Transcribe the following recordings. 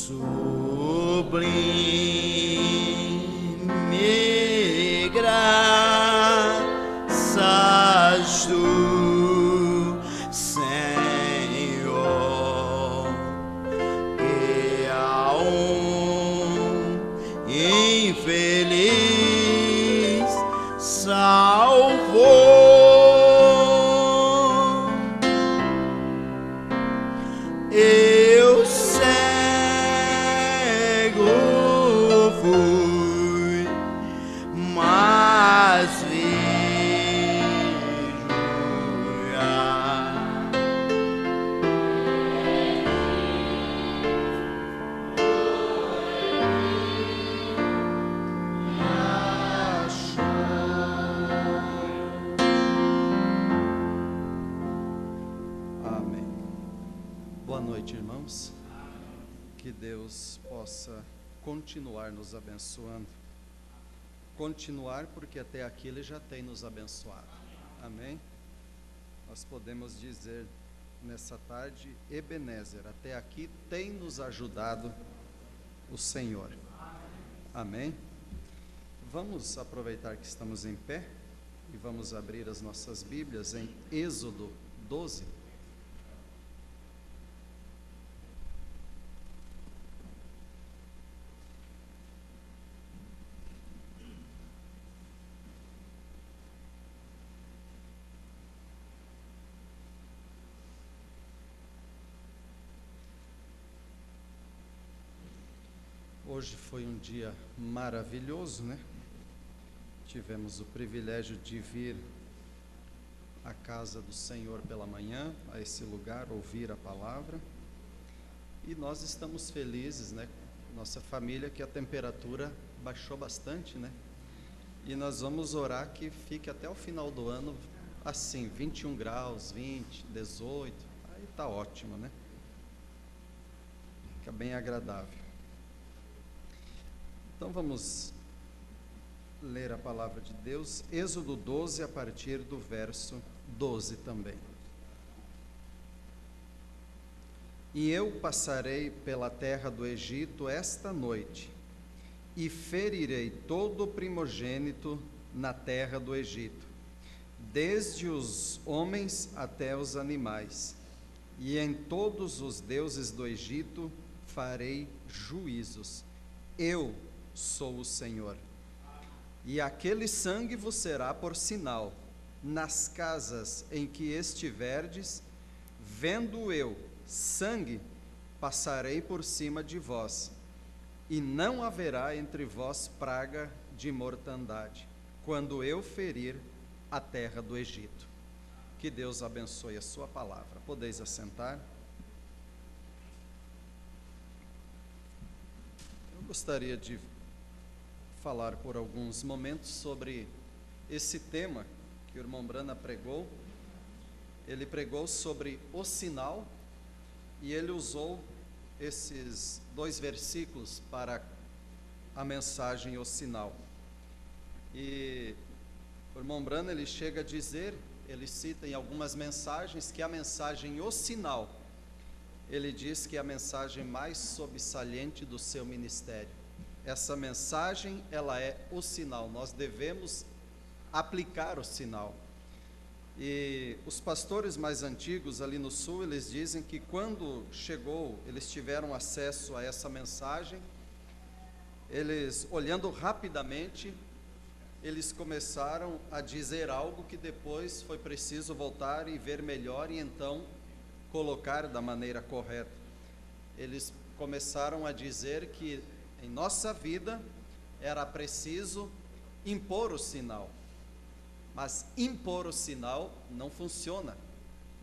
Sublime graças do Senhor, que a infeliz salvou. Eu cego fui, mas vejo já. Amém. Boa noite, irmãos. Que Deus possa continuar nos abençoando. Continuar porque até aqui Ele já tem nos abençoado. Amém? Nós podemos dizer nessa tarde, Ebenezer, até aqui tem nos ajudado o Senhor. Amém? Vamos aproveitar que estamos em pé e vamos abrir as nossas Bíblias em Êxodo 12. Hoje foi um dia maravilhoso, né? Tivemos o privilégio de vir à casa do Senhor pela manhã, a esse lugar, ouvir a palavra. E nós estamos felizes, né? Nossa família, que a temperatura baixou bastante, né? E nós vamos orar que fique até o final do ano assim, 21 graus, 20, 18, aí tá ótimo, né? Fica bem agradável. Então vamos ler a palavra de Deus, Êxodo 12, a partir do verso 12 também. E eu passarei pela terra do Egito esta noite, e ferirei todo o primogênito na terra do Egito, desde os homens até os animais, e em todos os deuses do Egito farei juízos. Eu sou o Senhor. E aquele sangue vos será por sinal nas casas em que estiverdes. Vendo eu sangue, passarei por cima de vós, e não haverá entre vós praga de mortandade, quando eu ferir a terra do Egito. Que Deus abençoe a sua palavra. Podeis assentar. Eu gostaria de falar por alguns momentos sobre esse tema que o irmão Brana pregou. Ele pregou sobre o sinal e ele usou esses dois versículos para a mensagem o sinal. E o irmão Brana, ele chega a dizer, ele cita em algumas mensagens que a mensagem o sinal, ele diz que é a mensagem mais sobressalente do seu ministério. Essa mensagem, ela é o sinal, nós devemos aplicar o sinal. E os pastores mais antigos ali no sul, eles dizem que quando chegou, eles tiveram acesso a essa mensagem, eles, olhando rapidamente, eles começaram a dizer algo que depois foi preciso voltar e ver melhor e então colocar da maneira correta. Eles começaram a dizer que em nossa vida era preciso impor o sinal, mas impor o sinal não funciona.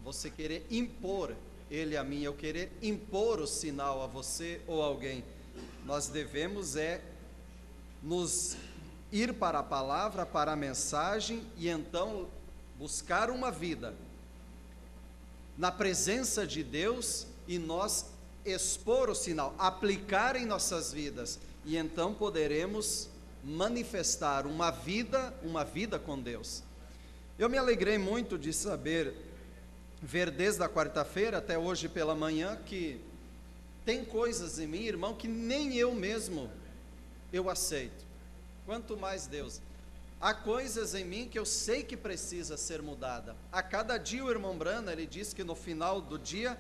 Você querer impor ele a mim, eu querer impor o sinal a você ou alguém, nós devemos nos ir para a palavra, para a mensagem e então buscar uma vida na presença de Deus e nós expor o sinal, aplicar em nossas vidas, e então poderemos manifestar uma vida com Deus. Eu me alegrei muito de saber, ver desde a quarta-feira até hoje pela manhã, que Tem coisas em mim, irmão, que nem eu mesmo eu aceito, quanto mais Deus. Há coisas em mim que eu sei que precisa ser mudada. A cada dia o irmão Brana, ele diz que no final do dia,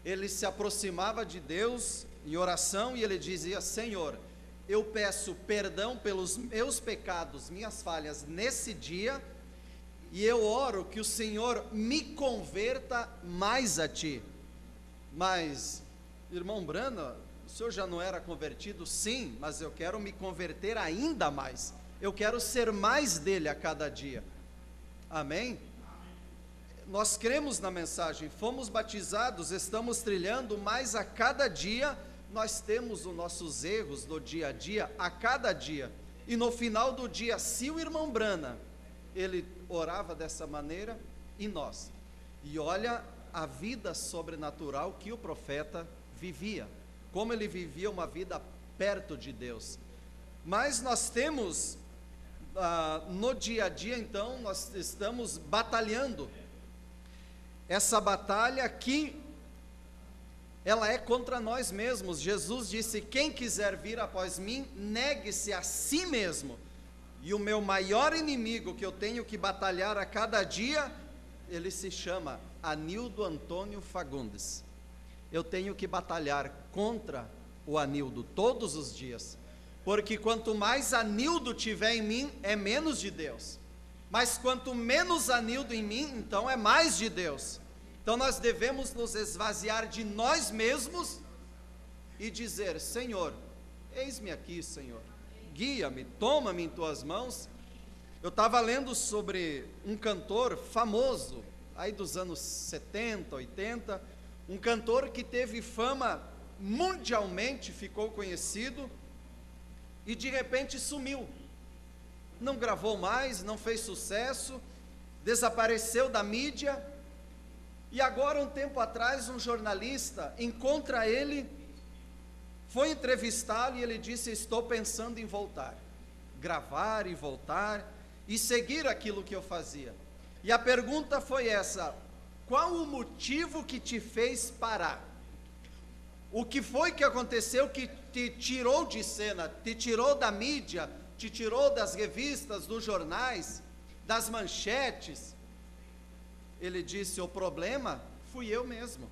ele se aproximava de Deus em oração e ele dizia: Senhor, eu peço perdão pelos meus pecados, minhas falhas nesse dia, e eu oro que o Senhor me converta mais a Ti. Mas, irmão Brana, o senhor já não era convertido? Sim, mas eu quero me converter ainda mais. Eu quero ser mais dele a cada dia. Amém? Nós cremos na mensagem, fomos batizados, estamos trilhando, mas a cada dia nós temos os nossos erros do dia a dia, a cada dia. E no final do dia, se o irmão Brana, ele orava dessa maneira, e nós. E olha a vida sobrenatural que o profeta vivia, como ele vivia uma vida perto de Deus. Mas nós temos, no dia a dia, então, nós estamos batalhando, essa batalha que, ela é contra nós mesmos. Jesus disse: quem quiser vir após mim, negue-se a si mesmo, e o meu maior inimigo que eu tenho que batalhar a cada dia, ele se chama Anildo Antônio Fagundes. Eu tenho que batalhar contra o Anildo todos os dias, porque quanto mais Anildo tiver em mim, é menos de Deus, mas quanto menos Anildo em mim, então é mais de Deus. Então nós devemos nos esvaziar de nós mesmos e dizer: Senhor, eis-me aqui, Senhor, guia-me, toma-me em tuas mãos. Eu estava lendo sobre um cantor famoso, aí dos anos 70, 80, um cantor que teve fama mundialmente, ficou conhecido, e de repente sumiu, não gravou mais, não fez sucesso, desapareceu da mídia. E agora, um tempo atrás, um jornalista encontra ele, foi entrevistá-lo, e ele disse: estou pensando em voltar, gravar e voltar, e seguir aquilo que eu fazia. E a pergunta foi essa: qual o motivo que te fez parar? O que foi que aconteceu que te tirou de cena, te tirou da mídia, te tirou das revistas, dos jornais, das manchetes? Ele disse: o problema fui eu mesmo.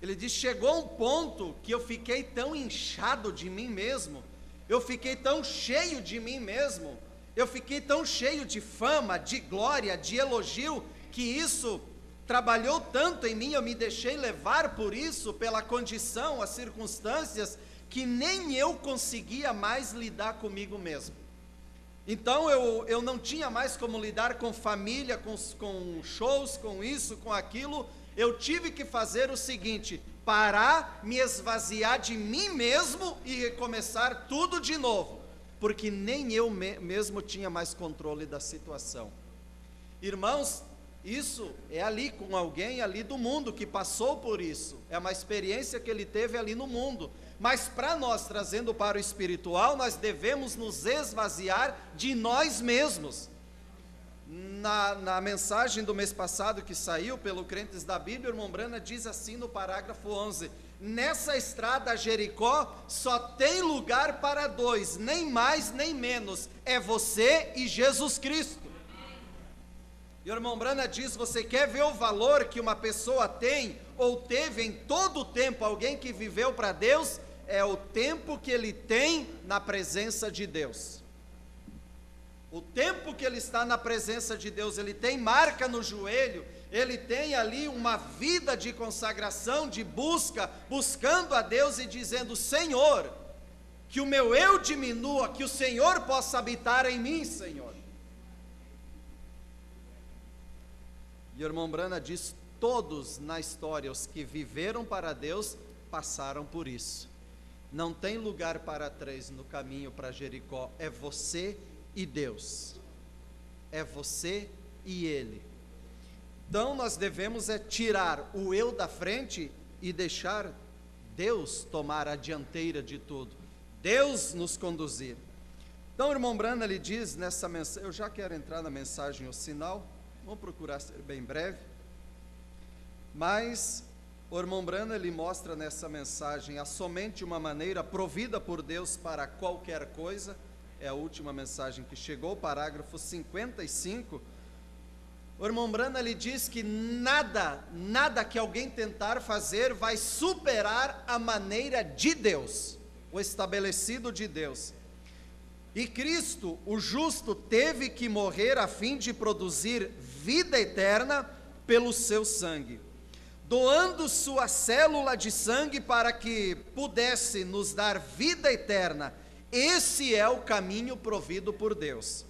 Ele disse: chegou um ponto que eu fiquei tão inchado de mim mesmo, eu fiquei tão cheio de mim mesmo, eu fiquei tão cheio de fama, de glória, de elogio, que isso trabalhou tanto em mim, eu me deixei levar por isso, pela condição, as circunstâncias, que nem eu conseguia mais lidar comigo mesmo. Então eu não tinha mais como lidar com família, com shows, com isso, com aquilo. Eu tive que fazer o seguinte: parar, me esvaziar de mim mesmo e recomeçar tudo de novo, porque nem eu mesmo tinha mais controle da situação. Irmãos, isso é ali com alguém ali do mundo que passou por isso, é uma experiência que ele teve ali no mundo. Mas para nós, trazendo para o espiritual, nós devemos nos esvaziar de nós mesmos. Na mensagem do mês passado que saiu pelo Crentes da Bíblia, o irmão Brana diz assim no parágrafo 11: nessa estrada a Jericó só tem lugar para dois, nem mais nem menos, é você e Jesus Cristo. E o irmão Brana diz: você quer ver o valor que uma pessoa tem, ou teve em todo o tempo, alguém que viveu para Deus? É o tempo que ele tem na presença de Deus. O tempo que ele está na presença de Deus, ele tem marca no joelho, ele tem ali uma vida de consagração, de busca, buscando a Deus e dizendo: Senhor, que o meu eu diminua, que o Senhor possa habitar em mim, Senhor. E o irmão Brana diz: todos na história, os que viveram para Deus, passaram por isso. Não tem lugar para três no caminho para Jericó, é você e Deus, é você e Ele. Então nós devemos tirar o eu da frente e deixar Deus tomar a dianteira de tudo, Deus nos conduzir. Então o irmão Brana, ele diz nessa mensagem, eu já quero entrar na mensagem, o sinal, vamos procurar ser bem breve, mas O irmão Branham, ele mostra nessa mensagem: há somente uma maneira provida por Deus para qualquer coisa. É a última mensagem que chegou, parágrafo 55. O irmão Branham, ele diz que nada que alguém tentar fazer vai superar a maneira de Deus, o estabelecido de Deus. E Cristo, o justo, teve que morrer a fim de produzir vida eterna pelo seu sangue, doando sua célula de sangue para que pudesse nos dar vida eterna. Esse é o caminho provido por Deus.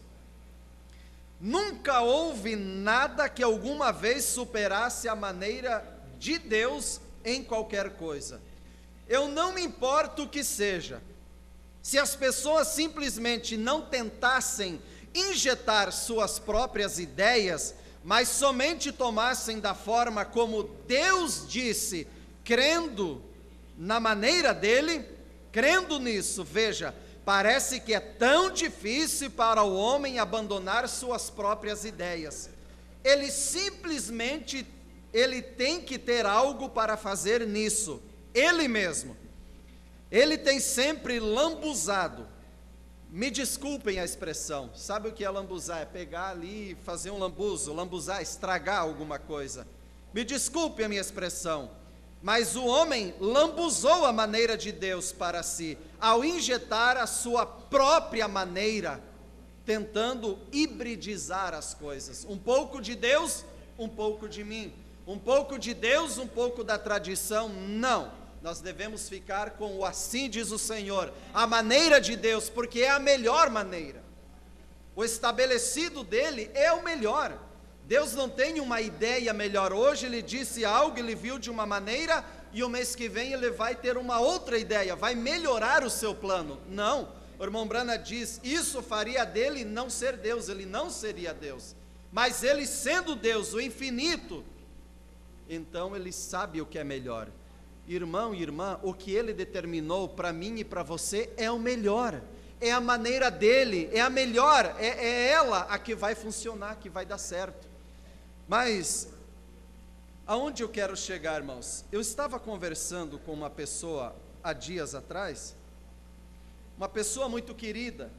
Nunca houve nada que alguma vez superasse a maneira de Deus em qualquer coisa. Eu não me importo o que seja. Se as pessoas simplesmente não tentassem injetar suas próprias ideias, mas somente tomassem da forma como Deus disse, crendo na maneira dele, crendo nisso, veja, parece que é tão difícil para o homem abandonar suas próprias ideias. Ele simplesmente, ele tem que ter algo para fazer nisso, ele mesmo. Ele tem sempre lambuzado. Me desculpem a expressão, sabe o que é lambuzar? É pegar ali e fazer um lambuzo, lambuzar, estragar alguma coisa. Me desculpe a minha expressão, mas o homem lambuzou a maneira de Deus para si, ao injetar a sua própria maneira, tentando hibridizar as coisas. Um pouco de Deus, um pouco de mim. Um pouco de Deus, um pouco da tradição. Não. Nós devemos ficar com o assim diz o Senhor, a maneira de Deus, porque é a melhor maneira. O estabelecido dele é o melhor. Deus não tem uma ideia melhor. Hoje ele disse algo, ele viu de uma maneira, e o mês que vem ele vai ter uma outra ideia, vai melhorar o seu plano. Não, o irmão Branham diz, isso faria dele não ser Deus, ele não seria Deus. Mas ele sendo Deus, o infinito, então ele sabe o que é melhor. Irmão e irmã, o que ele determinou para mim e para você é o melhor, é a maneira dele, é a melhor, é ela a que vai funcionar, que vai dar certo. Mas, aonde eu quero chegar, irmãos? Eu estava conversando com uma pessoa há dias atrás, uma pessoa muito querida,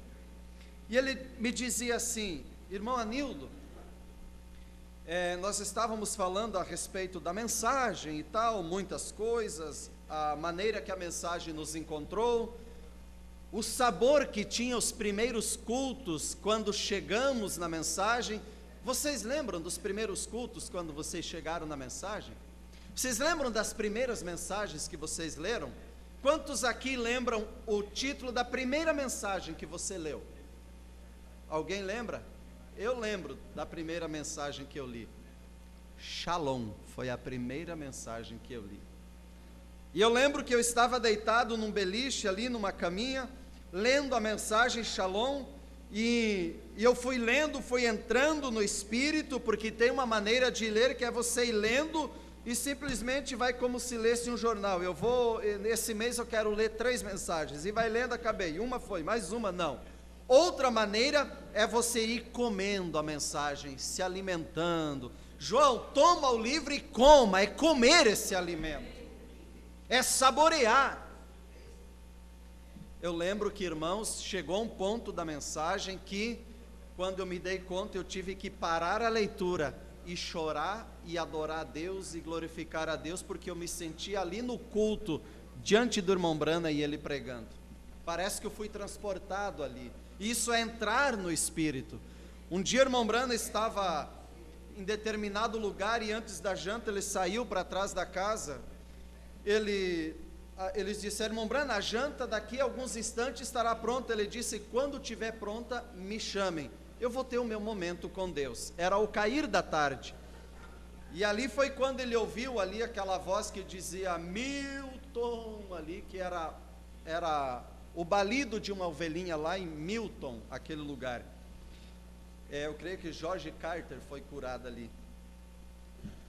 e ele me dizia assim: irmão Anildo, nós estávamos falando a respeito da mensagem e tal, muitas coisas, a maneira que a mensagem nos encontrou, o sabor que tinha os primeiros cultos quando chegamos na mensagem. Vocês lembram dos primeiros cultos quando vocês chegaram na mensagem? Vocês lembram das primeiras mensagens que vocês leram? Quantos aqui lembram o título da primeira mensagem que você leu? Alguém lembra? Eu lembro da primeira mensagem que eu li. Shalom, foi a primeira mensagem que eu li. E eu lembro que eu estava deitado num beliche ali, numa caminha, lendo a mensagem Shalom, e eu fui lendo, fui entrando no Espírito, porque tem uma maneira de ler que é você ir lendo e simplesmente vai como se lesse um jornal. Nesse mês eu quero ler 3 mensagens, e vai lendo, acabei, uma foi, mais uma não. Outra maneira é você ir comendo a mensagem, se alimentando. João, toma o livro e coma, é comer esse alimento, é saborear. Eu lembro que, irmãos, chegou um ponto da mensagem que, quando eu me dei conta, eu tive que parar a leitura e chorar e adorar a Deus e glorificar a Deus, porque eu me senti ali no culto, diante do irmão Branham e ele pregando. Parece que eu fui transportado ali. Isso é entrar no Espírito. Um dia o irmão Branham estava em determinado lugar e antes da janta ele saiu para trás da casa. Eles disseram: irmão Branham, a janta daqui a alguns instantes estará pronta. Ele disse: quando estiver pronta, me chamem, eu vou ter o meu momento com Deus. Era o cair da tarde. E ali foi quando ele ouviu ali aquela voz que dizia Milton, ali que era o balido de uma ovelhinha lá em Milton, aquele lugar. Eu creio que George Carter foi curado ali,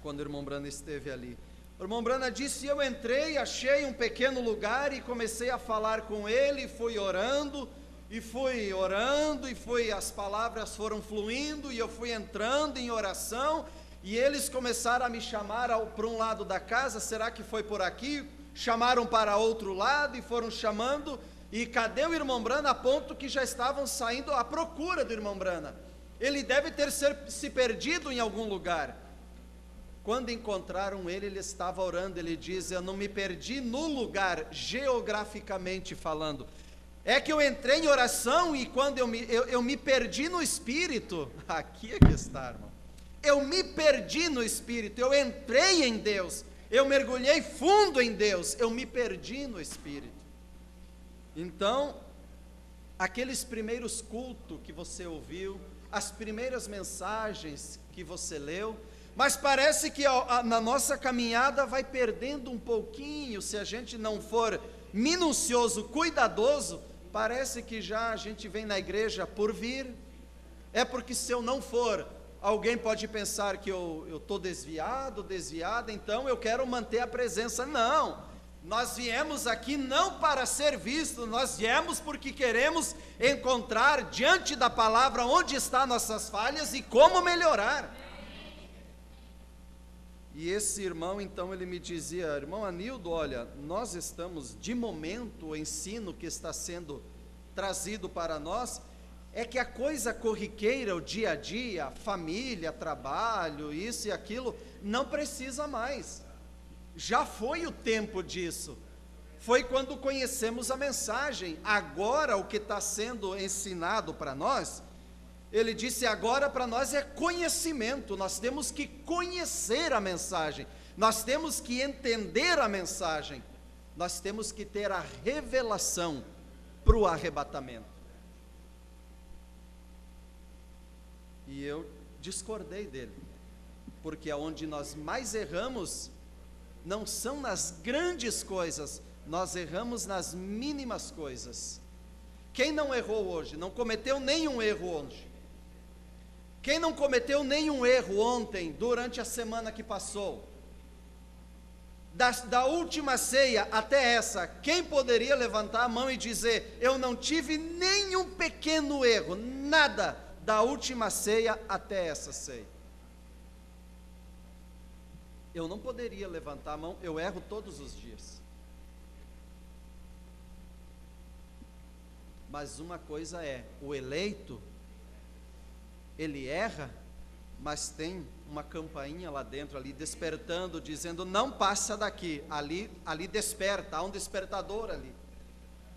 quando o irmão Branham esteve ali. O irmão Branham disse: eu entrei, achei um pequeno lugar e comecei a falar com ele, fui orando, as palavras foram fluindo, e eu fui entrando em oração, e eles começaram a me chamar para um lado da casa, será que foi por aqui? Chamaram para outro lado e foram chamando, e cadê o irmão Brana? A ponto que já estavam saindo à procura do irmão Brana. Ele deve ter se perdido em algum lugar. Quando encontraram ele, ele estava orando, ele diz, eu não me perdi no lugar, geograficamente falando, é que eu entrei em oração e quando eu me perdi no Espírito, aqui é que está, irmão, eu me perdi no Espírito, eu entrei em Deus, eu mergulhei fundo em Deus, eu me perdi no Espírito. Então, aqueles primeiros cultos que você ouviu, as primeiras mensagens que você leu, mas parece que na nossa caminhada vai perdendo um pouquinho, se a gente não for minucioso, cuidadoso, parece que já a gente vem na igreja por vir, é porque se eu não for, alguém pode pensar que eu estou desviada, então eu quero manter a presença. Não, nós viemos aqui não para ser vistos, nós viemos porque queremos encontrar diante da palavra onde estão nossas falhas e como melhorar. E esse irmão, então, ele me dizia, irmão Anildo, olha, nós estamos, de momento, o ensino que está sendo trazido para nós, é que a coisa corriqueira, o dia a dia, família, trabalho, isso e aquilo, não precisa mais. Já foi o tempo disso. Foi quando conhecemos a mensagem. Agora, o que está sendo ensinado para nós, ele disse, agora para nós é conhecimento, nós temos que conhecer a mensagem, nós temos que entender a mensagem, nós temos que ter a revelação para o arrebatamento. E eu discordei dele, porque aonde nós mais erramos, não são nas grandes coisas, nós erramos nas mínimas coisas. Quem não errou hoje, não cometeu nenhum erro hoje? Quem não cometeu nenhum erro ontem, durante a semana que passou? Da última ceia até essa, quem poderia levantar a mão e dizer, eu não tive nenhum pequeno erro, nada, da última ceia até essa ceia? Eu não poderia levantar a mão, eu erro todos os dias. Mas uma coisa é, o eleito, ele erra, mas tem uma campainha lá dentro, ali despertando, dizendo, não passa daqui, ali desperta, há um despertador ali,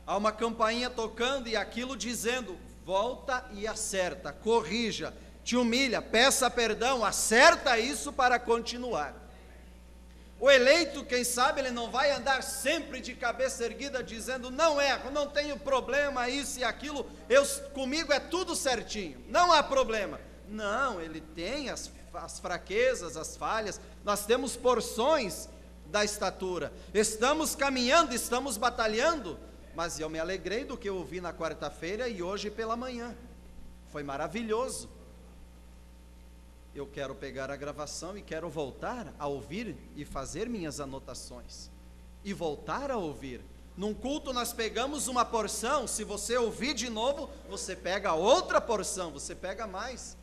há uma campainha tocando e aquilo dizendo, volta e acerta, corrija, te humilha, peça perdão, acerta isso para continuar. O eleito, quem sabe, ele não vai andar sempre de cabeça erguida, dizendo, não erro, não tenho problema, isso e aquilo, comigo é tudo certinho, não há problema. Não, ele tem as fraquezas, as falhas, nós temos porções da estatura, estamos caminhando, estamos batalhando, mas eu me alegrei do que eu ouvi na quarta-feira e hoje pela manhã, foi maravilhoso. Eu quero pegar a gravação e quero voltar a ouvir e fazer minhas anotações, e voltar a ouvir. Num culto nós pegamos uma porção, se você ouvir de novo, você pega outra porção, você pega mais,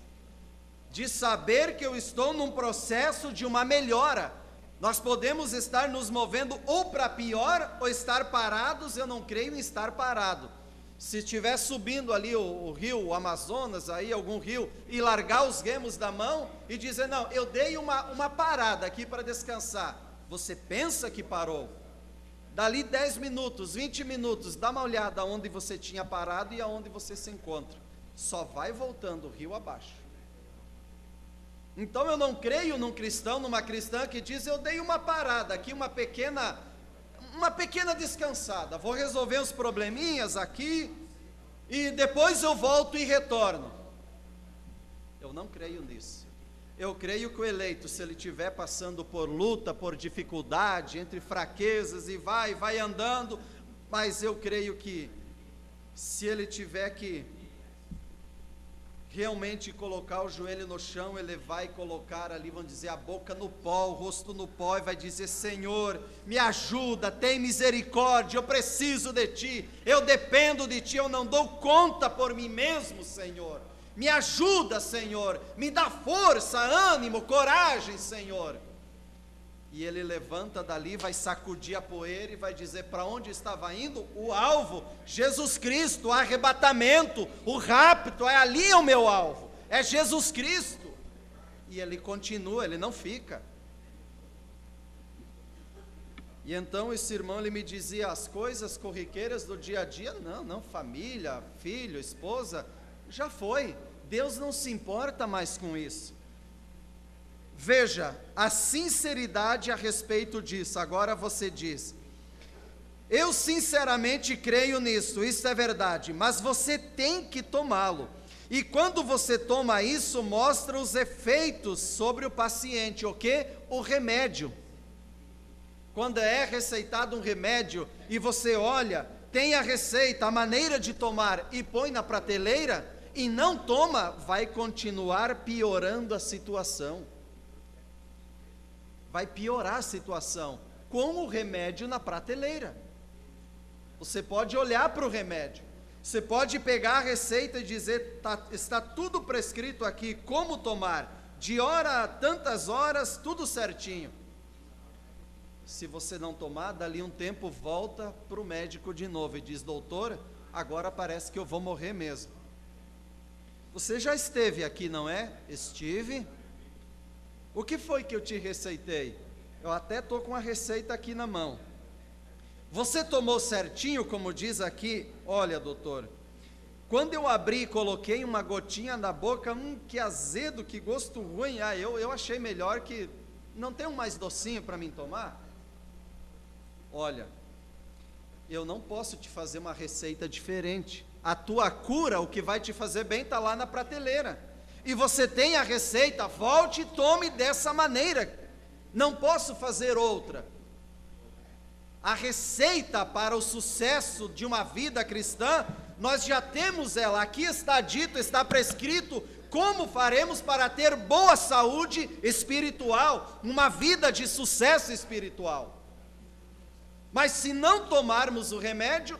de saber que eu estou num processo de uma melhora. Nós podemos estar nos movendo ou para pior, ou estar parados, eu não creio em estar parado. Se estiver subindo ali o rio, o Amazonas, aí algum rio, e largar os remos da mão e dizer, não, eu dei uma parada aqui para descansar, você pensa que parou, dali 10 minutos, 20 minutos, dá uma olhada onde você tinha parado e aonde você se encontra, só vai voltando o rio abaixo. Então eu não creio num cristão, numa cristã que diz, eu dei uma parada aqui, uma pequena descansada, vou resolver os probleminhas aqui, e depois eu volto e retorno. Eu não creio nisso. Eu creio que o eleito, se ele estiver passando por luta, por dificuldade, entre fraquezas, e vai andando, mas eu creio que, se ele tiver que realmente colocar o joelho no chão, ele vai colocar ali, vamos dizer, a boca no pó, o rosto no pó, e vai dizer, Senhor, me ajuda, tem misericórdia, eu preciso de Ti, eu dependo de Ti, eu não dou conta por mim mesmo, Senhor, Me ajuda, Senhor, me dá força, ânimo, coragem, Senhor. E ele levanta dali, vai sacudir a poeira e vai dizer para onde estava indo? O alvo, Jesus Cristo, o arrebatamento, o rapto, é ali o meu alvo, é Jesus Cristo. E ele continua, ele não fica. E então esse irmão, ele me dizia, as coisas corriqueiras do dia a dia, não, família, filho, esposa, já foi, Deus não se importa mais com isso. Veja, a sinceridade a respeito disso. Agora você diz, eu sinceramente creio nisso, isso é verdade, mas você tem que tomá-lo, e quando você toma isso, mostra os efeitos sobre o paciente. O quê? O remédio. Quando é receitado um remédio, e você olha, tem a receita, a maneira de tomar, e põe na prateleira, e não toma, vai continuar piorando a situação. Vai piorar a situação com o remédio na prateleira. Você pode olhar para o remédio, você pode pegar a receita e dizer, está tudo prescrito aqui, como tomar, de hora a tantas horas, tudo certinho. Se você não tomar, dali um tempo volta para o médico de novo e diz, doutor, agora parece que eu vou morrer mesmo. Você já esteve aqui, não é? Estive. O que foi que eu te receitei? Eu até estou com a receita aqui na mão. Você tomou certinho, como diz aqui? Olha, doutor, quando eu abri e coloquei uma gotinha na boca, que azedo, que gosto ruim, eu achei melhor que, não tem um mais docinho para mim tomar? Olha, eu não posso te fazer uma receita diferente. A tua cura, o que vai te fazer bem, está lá na prateleira. E você tem a receita, volte e tome dessa maneira. Não posso fazer outra. A receita para o sucesso de uma vida cristã, nós já temos ela. Aqui está dito, está prescrito como faremos para ter boa saúde espiritual, uma vida de sucesso espiritual. Mas se não tomarmos o remédio,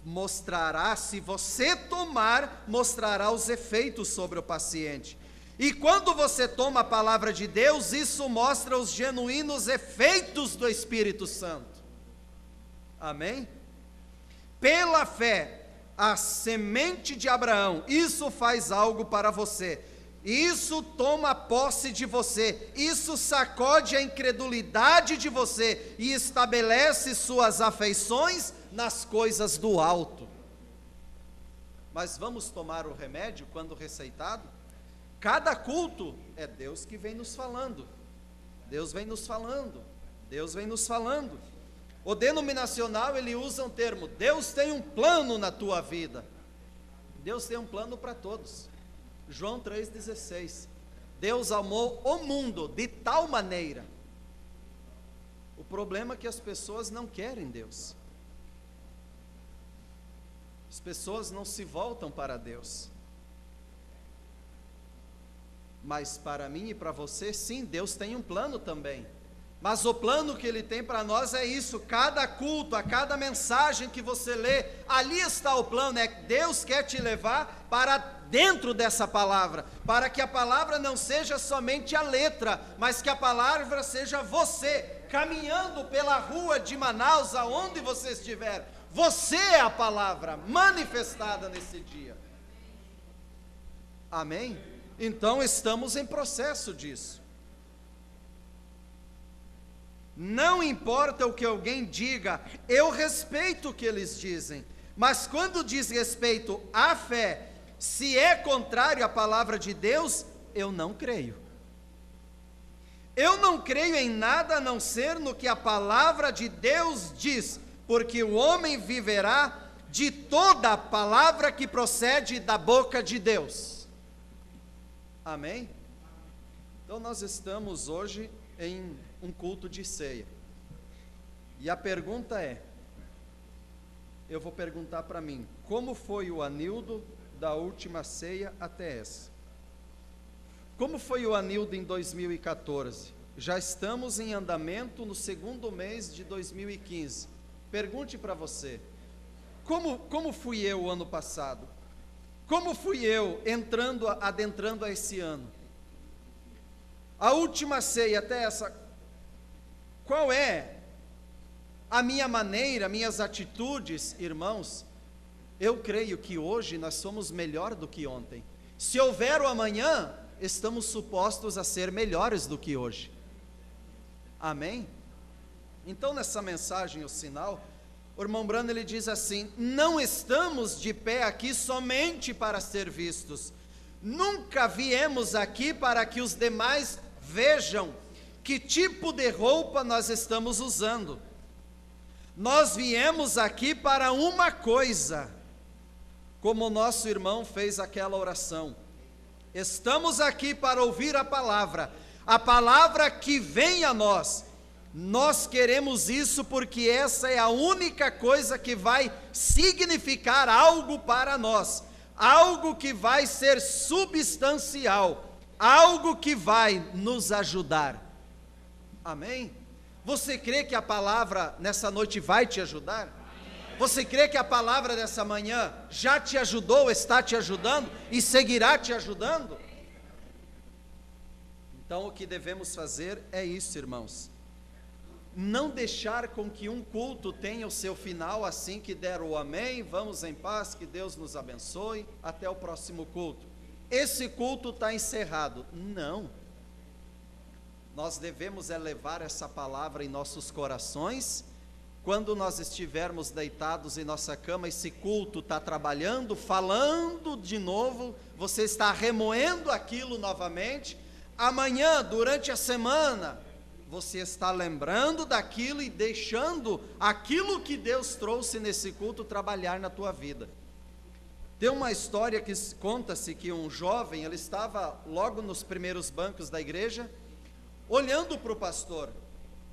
mostrará, se você tomar, mostrará os efeitos sobre o paciente. E quando você toma a palavra de Deus, isso mostra os genuínos efeitos do Espírito Santo. Amém? Pela fé, a semente de Abraão, isso faz algo para você. Isso toma posse de você, isso sacode a incredulidade de você e estabelece suas afeições nas coisas do alto. Mas vamos tomar o remédio quando receitado? Cada culto é Deus que vem nos falando. Deus vem nos falando. Deus vem nos falando. O denominacional, ele usa um termo, Deus tem um plano na tua vida. Deus tem um plano para todos. João 3,16. Deus amou o mundo de tal maneira. O problema é que as pessoas não querem Deus. As pessoas não se voltam para Deus. Mas para mim e para você, sim, Deus tem um plano também. Mas o plano que Ele tem para nós é isso, cada culto, a cada mensagem que você lê, ali está o plano, é que Deus quer te levar para dentro dessa palavra, para que a palavra não seja somente a letra, mas que a palavra seja você, caminhando pela rua de Manaus, aonde você estiver, você é a palavra manifestada nesse dia. Amém? Então estamos em processo disso. Não importa o que alguém diga, eu respeito o que eles dizem, mas quando diz respeito à fé, se é contrário à palavra de Deus, eu não creio. Eu não creio em nada a não ser no que a palavra de Deus diz, porque o homem viverá de toda a palavra que procede da boca de Deus. Amém? Então nós estamos hoje em um culto de ceia. E a pergunta é, eu vou perguntar para mim, como foi o Anildo da última ceia até essa? Como foi o Anildo em 2014? Já estamos em andamento no segundo mês de 2015. Pergunte para você, como fui eu o ano passado? Como fui eu adentrando a esse ano? A última ceia até essa, qual é a minha maneira, minhas atitudes, irmãos? Eu creio que hoje nós somos melhor do que ontem. Se houver o amanhã, estamos supostos a ser melhores do que hoje. Amém? Então nessa mensagem, o sinal, o irmão Branham ele diz assim: não estamos de pé aqui somente para ser vistos. Nunca viemos aqui para que os demais vejam que tipo de roupa nós estamos usando. Nós viemos aqui para uma coisa, como o nosso irmão fez aquela oração. Estamos aqui para ouvir a palavra que vem a nós. Nós queremos isso porque essa é a única coisa que vai significar algo para nós, algo que vai ser substancial, algo que vai nos ajudar. Amém? Você crê que a palavra nessa noite vai te ajudar? Você crê que a palavra dessa manhã já te ajudou, está te ajudando e seguirá te ajudando? Então o que devemos fazer é isso, irmãos. Não deixar com que um culto tenha o seu final assim que der o amém, vamos em paz, que Deus nos abençoe, até o próximo culto. Esse culto está encerrado. Não. Nós devemos levar essa palavra em nossos corações. Quando nós estivermos deitados em nossa cama, esse culto está trabalhando, falando de novo, você está remoendo aquilo novamente. Amanhã, durante a semana, você está lembrando daquilo e deixando aquilo que Deus trouxe nesse culto trabalhar na tua vida. Tem uma história que conta-se que um jovem, ele estava logo nos primeiros bancos da igreja, olhando para o pastor,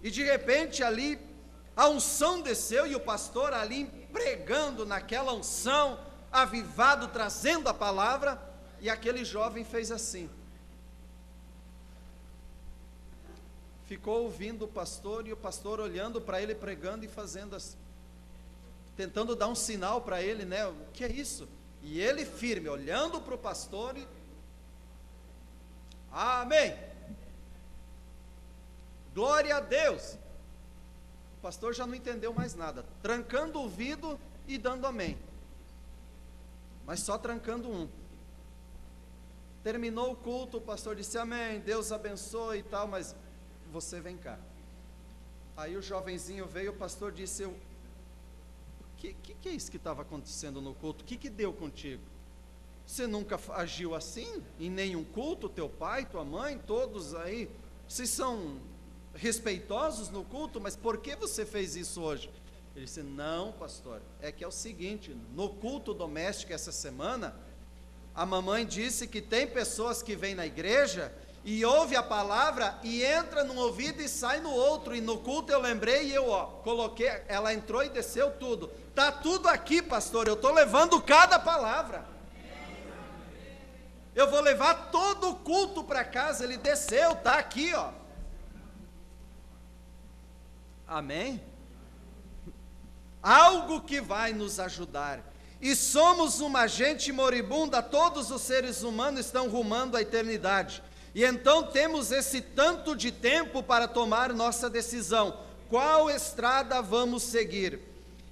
e de repente ali, a unção desceu, e o pastor ali pregando naquela unção, avivado, trazendo a palavra, e aquele jovem fez assim, ficou ouvindo o pastor, e o pastor olhando para ele, pregando e fazendo assim, tentando dar um sinal para ele, né, o que é isso? E ele firme, olhando para o pastor e, amém, glória a Deus. O pastor já não entendeu mais nada, trancando o ouvido e dando amém, mas só trancando um. Terminou o culto, o pastor disse amém, Deus abençoe e tal, mas você vem cá. Aí o jovenzinho veio, o pastor disse, o que é isso que estava acontecendo no culto? O que deu contigo? Você nunca agiu assim em nenhum culto? Teu pai, tua mãe, todos aí, vocês são respeitosos no culto, mas por que você fez isso hoje? Ele disse, não pastor, é que é o seguinte, no culto doméstico essa semana, a mamãe disse que tem pessoas que vêm na igreja e ouve a palavra e entra num ouvido e sai no outro, e no culto eu lembrei e eu coloquei, ela entrou e desceu tudo, está tudo aqui pastor, eu estou levando cada palavra, eu vou levar todo o culto para casa, ele desceu, está aqui amém? Algo que vai nos ajudar, e somos uma gente moribunda, todos os seres humanos estão rumando à eternidade, e então temos esse tanto de tempo para tomar nossa decisão, qual estrada vamos seguir,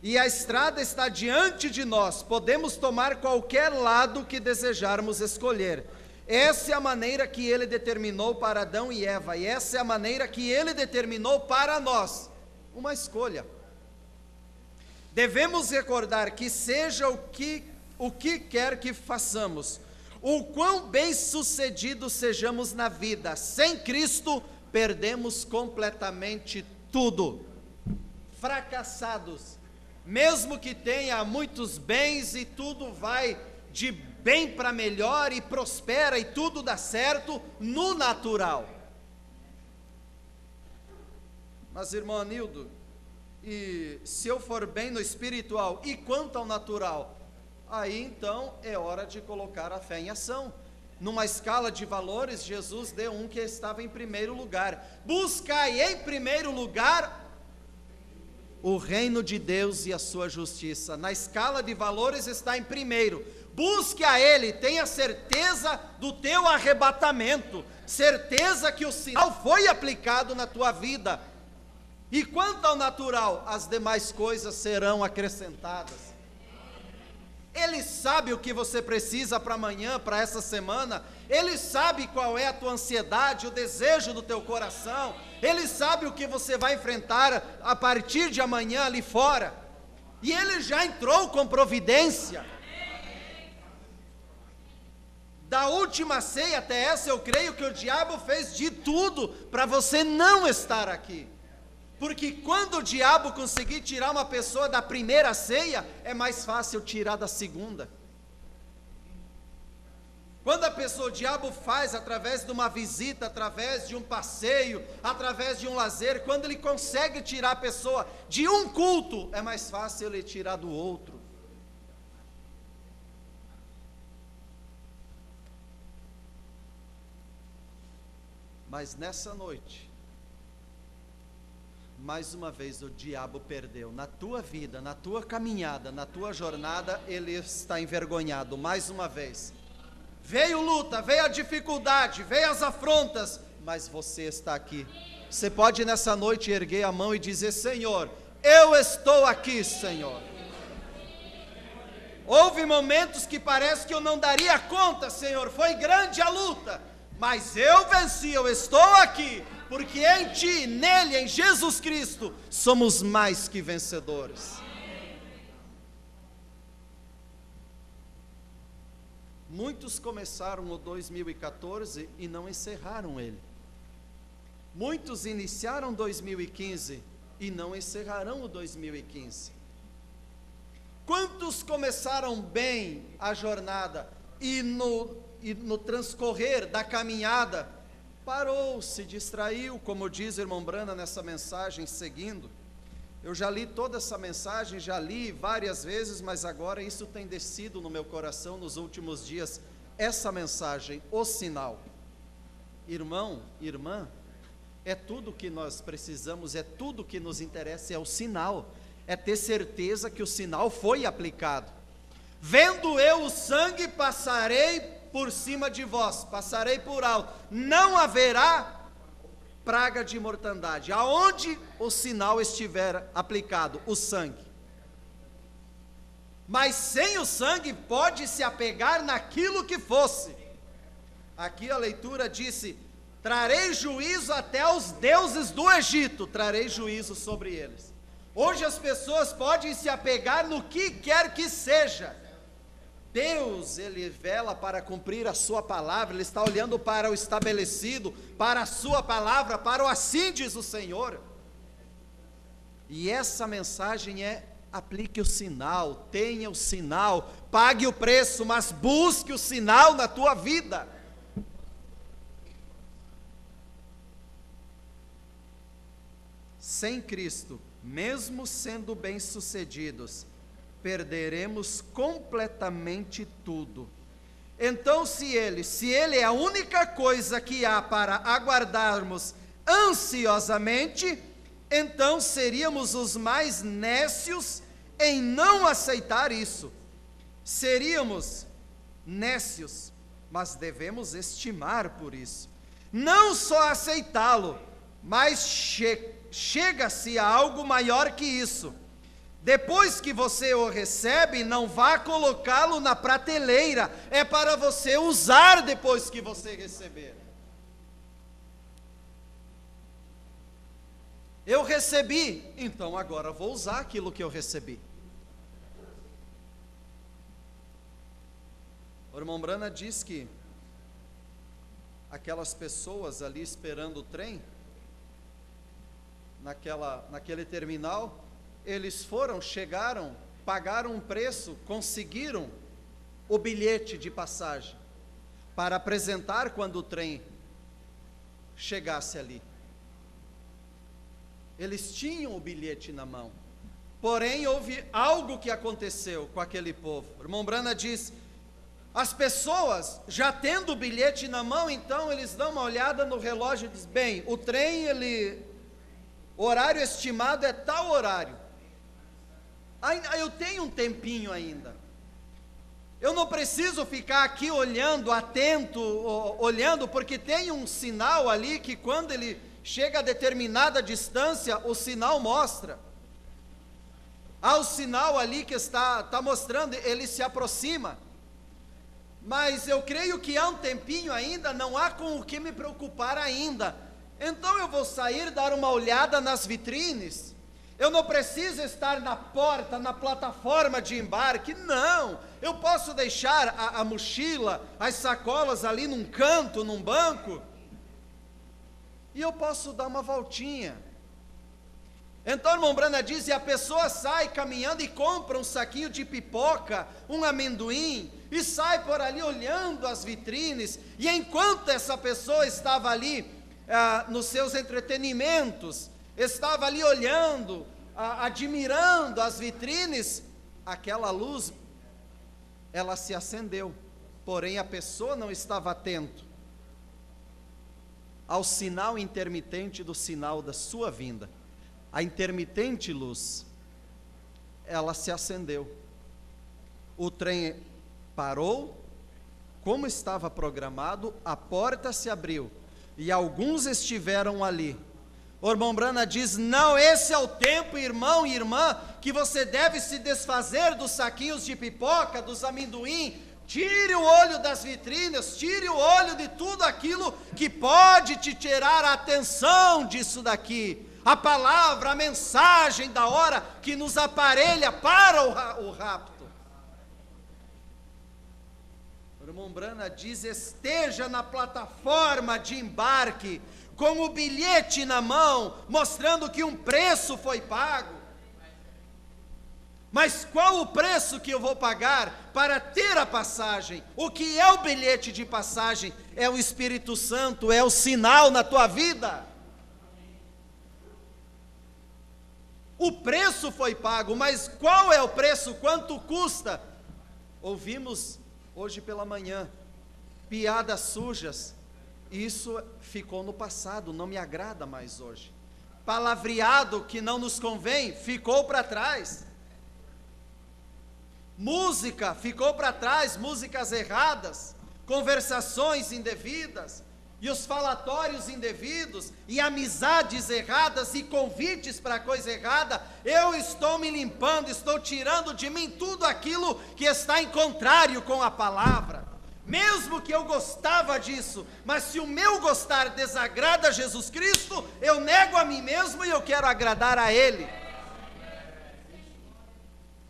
e a estrada está diante de nós, podemos tomar qualquer lado que desejarmos escolher. Essa é a maneira que Ele determinou para Adão e Eva, e essa é a maneira que Ele determinou para nós, uma escolha. Devemos recordar que seja o que quer que façamos, o quão bem-sucedidos sejamos na vida, sem Cristo, perdemos completamente tudo, fracassados, mesmo que tenha muitos bens e tudo vai de bem para melhor e prospera e tudo dá certo no natural. Mas irmão Anildo, e se eu for bem no espiritual, e quanto ao natural? Aí então é hora de colocar a fé em ação. Numa escala de valores, Jesus deu um que estava em primeiro lugar. Buscai em primeiro lugar o reino de Deus e a sua justiça. Na escala de valores está em primeiro. busque a Ele, tenha certeza do teu arrebatamento, certeza que o sinal foi aplicado na tua vida. E quanto ao natural, as demais coisas serão acrescentadas. Ele sabe o que você precisa para amanhã, para essa semana. Ele sabe qual é a tua ansiedade, o desejo do teu coração. Ele sabe o que você vai enfrentar a partir de amanhã ali fora. E Ele já entrou com providência. Da última ceia até essa, eu creio que o diabo fez de tudo para você não estar aqui. Porque quando o diabo conseguir tirar uma pessoa da primeira ceia, é mais fácil tirar da segunda. Quando o diabo faz através de uma visita, através de um passeio, através de um lazer, quando ele consegue tirar a pessoa de um culto, é mais fácil ele tirar do outro. Mas nessa noite, mais uma vez o diabo perdeu. Na tua vida, na tua caminhada, na tua jornada, ele está envergonhado mais uma vez. Veio luta, veio a dificuldade, veio as afrontas, mas você está aqui. Você pode nessa noite erguer a mão e dizer: Senhor, eu estou aqui, Senhor. Houve momentos que parece que eu não daria conta, Senhor, foi grande a luta, mas eu venci, eu estou aqui, porque em Ti, nele, em Jesus Cristo, somos mais que vencedores. Muitos começaram o 2014 e não encerraram ele. Muitos iniciaram 2015 e não encerrarão o 2015. Quantos começaram bem a jornada e no transcorrer da caminhada parou, se distraiu, como diz o irmão Brana nessa mensagem seguindo? Eu já li toda essa mensagem, já li várias vezes, mas agora isso tem descido no meu coração nos últimos dias, essa mensagem, o sinal. Irmão, irmã, é tudo que nós precisamos, é tudo que nos interessa, é o sinal, é ter certeza que o sinal foi aplicado. Vendo eu o sangue, passarei por cima de vós, passarei por alto, não haverá praga de mortandade, aonde o sinal estiver aplicado, o sangue. Mas sem o sangue pode se apegar naquilo que fosse. Aqui a leitura disse: trarei juízo até aos deuses do Egito, trarei juízo sobre eles. Hoje as pessoas podem se apegar no que quer que seja. Deus, Ele vela para cumprir a sua palavra, Ele está olhando para o estabelecido, para a sua palavra, para o assim diz o Senhor. E essa mensagem é: aplique o sinal, tenha o sinal, pague o preço, mas busque o sinal na tua vida. Sem Cristo, mesmo sendo bem-sucedidos, perderemos completamente tudo. Então, se Ele é a única coisa que há para aguardarmos ansiosamente, então seríamos os mais nécios em não aceitar isso. Seríamos nécios, mas devemos estimar por isso. Não só aceitá-lo, mas chega-se a algo maior que isso. Depois que você o recebe, não vá colocá-lo na prateleira, é para você usar depois que você receber. Eu recebi, então agora vou usar aquilo que eu recebi. O irmão Brana diz que aquelas pessoas ali esperando o trem, naquele terminal, eles chegaram, pagaram um preço, conseguiram o bilhete de passagem para apresentar quando o trem chegasse ali. Eles tinham o bilhete na mão, porém houve algo que aconteceu com aquele povo. O irmão Brana diz: as pessoas já tendo o bilhete na mão, então eles dão uma olhada no relógio e dizem: bem, o trem, o horário estimado é tal horário. Eu tenho um tempinho ainda. Eu não preciso ficar aqui olhando, atento, olhando, porque tem um sinal ali que quando ele chega a determinada distância, o sinal mostra. Há o sinal ali que está mostrando, ele se aproxima. Mas eu creio que há um tempinho ainda, não há com o que me preocupar ainda. Então eu vou sair, dar uma olhada nas vitrines. Eu não preciso estar na porta, na plataforma de embarque, não. Eu posso deixar a mochila, as sacolas ali num canto, num banco, e eu posso dar uma voltinha. Então, irmão Brana diz, e a pessoa sai caminhando e compra um saquinho de pipoca, um amendoim, e sai por ali olhando as vitrines, e enquanto essa pessoa estava ali, nos seus entretenimentos, estava ali olhando, admirando as vitrines, aquela luz, ela se acendeu, porém a pessoa não estava atento ao sinal intermitente do sinal da sua vinda. A intermitente luz, ela se acendeu, o trem parou, como estava programado, a porta se abriu, e alguns estiveram ali. O irmão Brana diz, não, esse é o tempo, irmão e irmã, que você deve se desfazer dos saquinhos de pipoca, dos amendoim. Tire o olho das vitrines, tire o olho de tudo aquilo que pode te tirar a atenção disso daqui. A palavra, a mensagem da hora que nos aparelha para o rapto. O irmão Brana diz, esteja na plataforma de embarque, com o bilhete na mão, mostrando que um preço foi pago. Mas qual o preço que eu vou pagar para ter a passagem? O que é o bilhete de passagem? É o Espírito Santo, é o sinal na tua vida. O preço foi pago, mas qual é o preço? Quanto custa? Ouvimos hoje pela manhã piadas sujas. Isso ficou no passado, não me agrada mais hoje. Palavreado que não nos convém, ficou para trás. Música ficou para trás, músicas erradas, conversações indevidas, e os falatórios indevidos, e amizades erradas, e convites para coisa errada. Eu estou me limpando, estou tirando de mim tudo aquilo que está em contrário com a palavra. Mesmo que eu gostava disso, mas se o meu gostar desagrada a Jesus Cristo, eu nego a mim mesmo e eu quero agradar a Ele.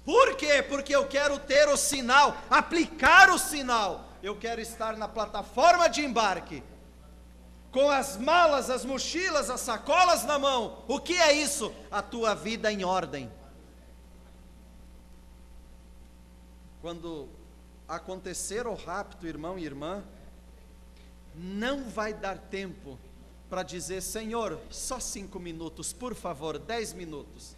Por quê? Porque eu quero ter o sinal, aplicar o sinal. Eu quero estar na plataforma de embarque, com as malas, as mochilas, as sacolas na mão. O que é isso? A tua vida em ordem. Quando acontecer o rapto, irmão e irmã, não vai dar tempo para dizer, Senhor, só 5 minutos, por favor, 10 minutos.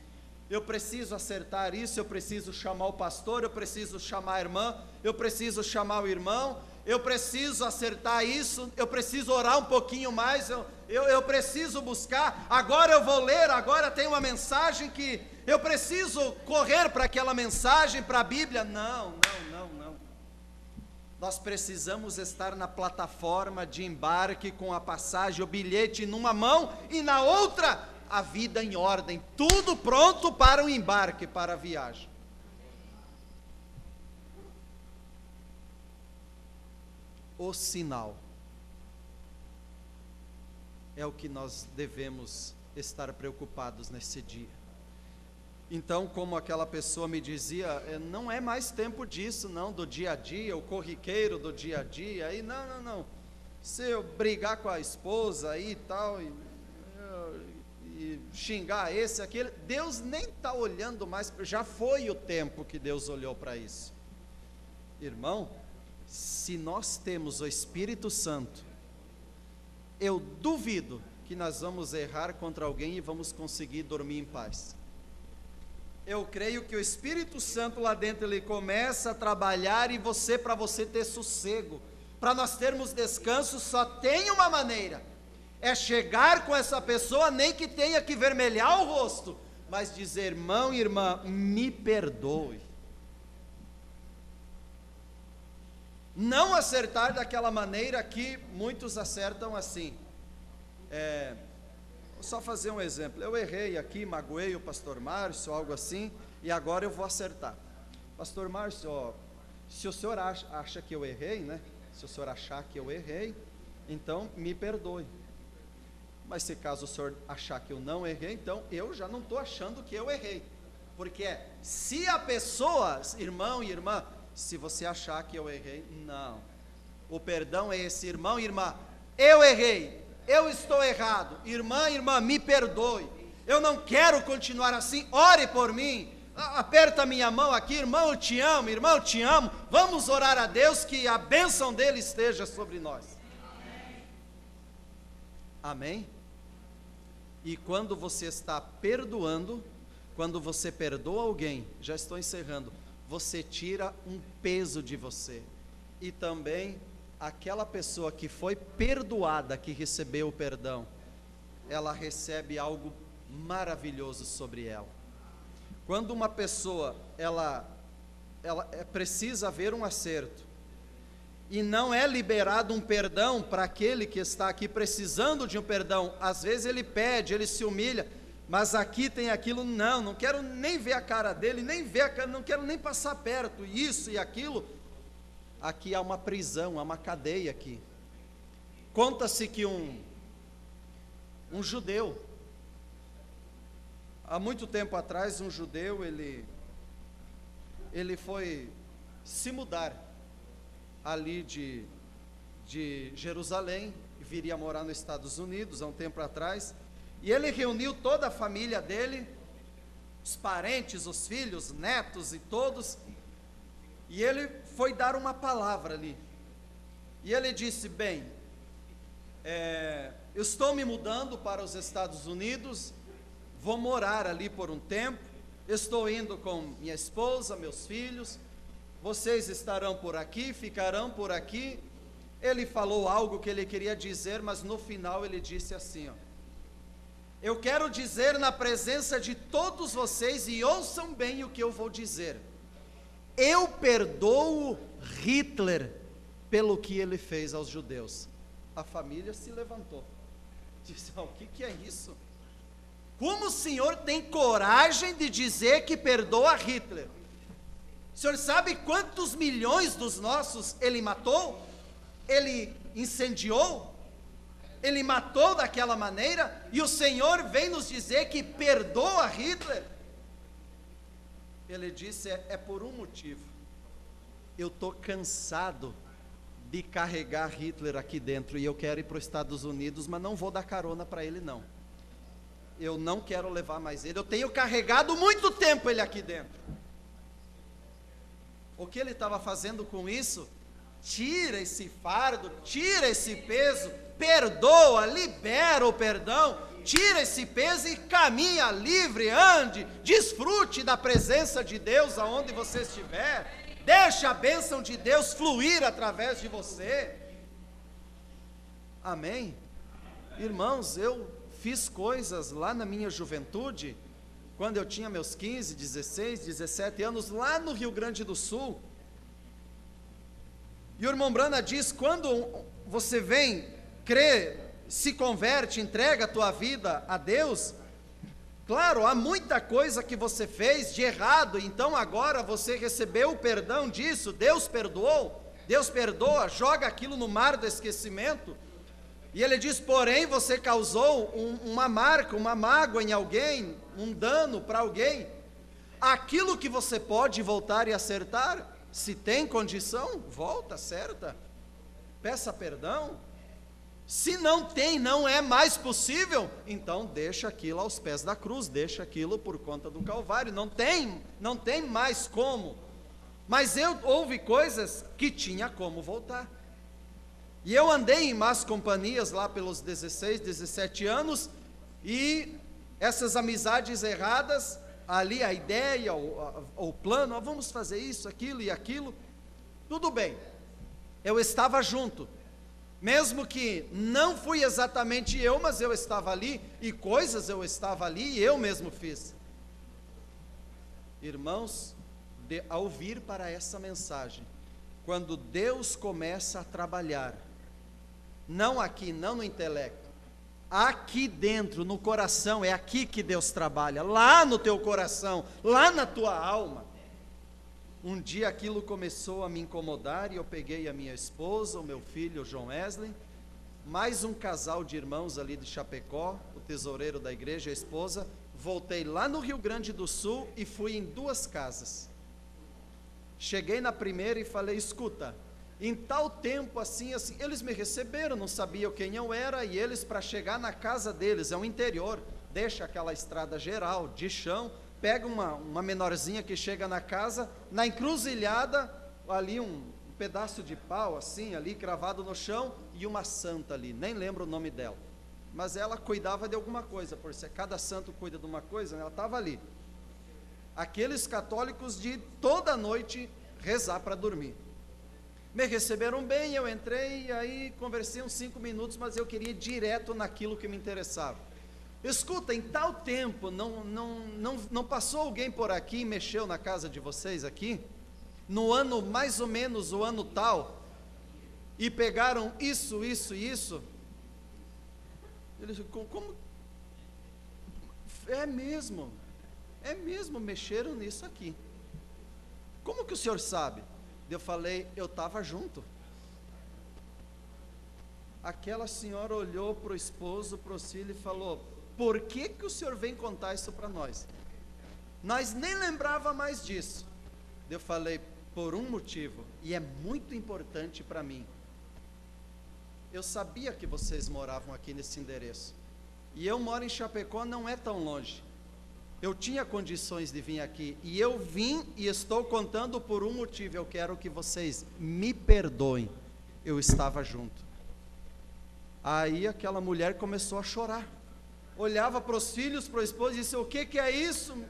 Eu preciso acertar isso, eu preciso chamar o pastor, eu preciso chamar a irmã, eu preciso chamar o irmão, eu preciso acertar isso, eu preciso orar um pouquinho mais, eu preciso buscar, agora eu vou ler, agora tem uma mensagem que eu preciso correr para aquela mensagem, para a Bíblia. Não. Nós precisamos estar na plataforma de embarque com a passagem, o bilhete numa mão e na outra a vida em ordem, tudo pronto para o embarque, para a viagem. O sinal é o que nós devemos estar preocupados nesse dia. Então, como aquela pessoa me dizia, não é mais tempo disso, não, do dia a dia, o corriqueiro do dia a dia, aí não, se eu brigar com a esposa aí e tal, e xingar esse, aquele, Deus nem está olhando mais, já foi o tempo que Deus olhou para isso. Irmão, se nós temos o Espírito Santo, eu duvido que nós vamos errar contra alguém e vamos conseguir dormir em paz. Eu creio que o Espírito Santo lá dentro, ele começa a trabalhar e para você ter sossego, para nós termos descanso, só tem uma maneira, é chegar com essa pessoa, nem que tenha que vermelhar o rosto, mas dizer, irmão e irmã, me perdoe. Não acertar daquela maneira que muitos acertam assim. Vou só fazer um exemplo. Eu errei aqui, magoei o pastor Márcio, algo assim, e agora eu vou acertar. Pastor Márcio, se o senhor acha que eu errei, né? Se o senhor achar que eu errei, então me perdoe. Mas se caso o senhor achar que eu não errei, então eu já não estou achando que eu errei. Porque se a pessoa, irmão e irmã, se você achar que eu errei, não. O perdão é esse, irmão e irmã, eu errei, eu estou errado, irmã, me perdoe. Eu não quero continuar assim, ore por mim. Aperta minha mão aqui, irmão, eu te amo, irmão, eu te amo. Vamos orar a Deus que a bênção dele esteja sobre nós. Amém? E quando você está perdoando, quando você perdoa alguém, já estou encerrando, você tira um peso de você. E também aquela pessoa que foi perdoada, que recebeu o perdão, ela recebe algo maravilhoso sobre ela. Quando uma pessoa, ela precisa haver um acerto, e não é liberado um perdão para aquele que está aqui precisando de um perdão. Às vezes ele pede, ele se humilha, mas aqui tem aquilo, não quero nem ver a cara dele, não quero nem passar perto, isso e aquilo. Aqui há uma prisão, há uma cadeia aqui. Conta-se que um judeu, há muito tempo atrás, um judeu, ele foi se mudar ali de Jerusalém, viria morar nos Estados Unidos há um tempo atrás, e ele reuniu toda a família dele, os parentes, os filhos, netos e todos, e ele foi dar uma palavra ali, e ele disse, bem, eu estou me mudando para os Estados Unidos, vou morar ali por um tempo, estou indo com minha esposa, meus filhos, vocês estarão por aqui, ficarão por aqui. Ele falou algo que ele queria dizer, mas no final ele disse assim, eu quero dizer na presença de todos vocês, e ouçam bem o que eu vou dizer, eu perdoo Hitler pelo que ele fez aos judeus. A família se levantou, disse, o que é isso? Como o senhor tem coragem de dizer que perdoa Hitler? O senhor sabe quantos milhões dos nossos ele matou? Ele incendiou? Ele matou daquela maneira? E o Senhor vem nos dizer que perdoa Hitler? Ele disse, é por um motivo. Eu estou cansado de carregar Hitler aqui dentro, e eu quero ir para os Estados Unidos, mas não vou dar carona para ele não. Eu não quero levar mais ele, eu tenho carregado muito tempo ele aqui dentro. O que ele estava fazendo com isso? Tira esse fardo, tira esse peso, perdoa, libera o perdão, tira esse peso e caminha livre, ande, desfrute da presença de Deus aonde você estiver, deixa a bênção de Deus fluir através de você. Amém? Irmãos, eu fiz coisas lá na minha juventude, quando eu tinha meus 15, 16, 17 anos, lá no Rio Grande do Sul. E o irmão Brana diz, quando você vem, crê, se converte, entrega a tua vida a Deus, claro, há muita coisa que você fez de errado, então agora você recebeu o perdão disso, Deus perdoou, Deus perdoa, joga aquilo no mar do esquecimento. E ele diz, porém, você causou uma marca, uma mágoa em alguém, um dano para alguém. Aquilo que você pode voltar e acertar, se tem condição, volta, acerta, peça perdão. Se não tem, não é mais possível, então deixa aquilo aos pés da cruz, deixa aquilo por conta do Calvário, não tem mais como. Mas houve coisas que tinha como voltar. E eu andei em más companhias lá pelos 16, 17 anos, e essas amizades erradas, ali a ideia, o plano, vamos fazer isso, aquilo e aquilo, tudo bem, eu estava junto, mesmo que não fui exatamente eu, mas eu estava ali, e coisas eu estava ali e eu mesmo fiz. Irmãos, ao vir para essa mensagem, quando Deus começa a trabalhar, não aqui, não no intelecto, aqui dentro, no coração, é aqui que Deus trabalha, lá no teu coração, lá na tua alma. Um dia aquilo começou a me incomodar e eu peguei a minha esposa, o meu filho, o João Wesley, mais um casal de irmãos ali de Chapecó, o tesoureiro da igreja, a esposa, voltei lá no Rio Grande do Sul e fui em 2 casas. Cheguei na primeira e falei, escuta, em tal tempo assim, eles me receberam, não sabiam quem eu era, e eles, para chegar na casa deles, é um interior, deixa aquela estrada geral, de chão, pega uma menorzinha que chega na casa, na encruzilhada, ali um pedaço de pau, assim, ali cravado no chão, e uma santa ali, nem lembro o nome dela, mas ela cuidava de alguma coisa, por ser cada santo cuida de uma coisa, né? Ela estava ali. Aqueles católicos de toda noite rezar para dormir. Me receberam bem, eu entrei, e aí conversei uns 5 minutos, mas eu queria ir direto naquilo que me interessava. Escuta, em tal tempo, não passou alguém por aqui e mexeu na casa de vocês aqui? No ano, mais ou menos, o ano tal, e pegaram isso, isso e isso? Eles, como? É mesmo, mexeram nisso aqui. Como que o senhor sabe? Eu falei, eu estava junto. Aquela senhora olhou para o esposo, para os filhos e falou, por que que o senhor vem contar isso para nós? Nós nem lembrava mais disso. Eu falei, por um motivo, e é muito importante para mim. Eu sabia que vocês moravam aqui nesse endereço, e eu moro em Chapecó, não é tão longe. Eu tinha condições de vir aqui, e eu vim e estou contando por um motivo, eu quero que vocês me perdoem, eu estava junto. Aí aquela mulher começou a chorar, olhava para os filhos, para o esposo e disse, o que é isso,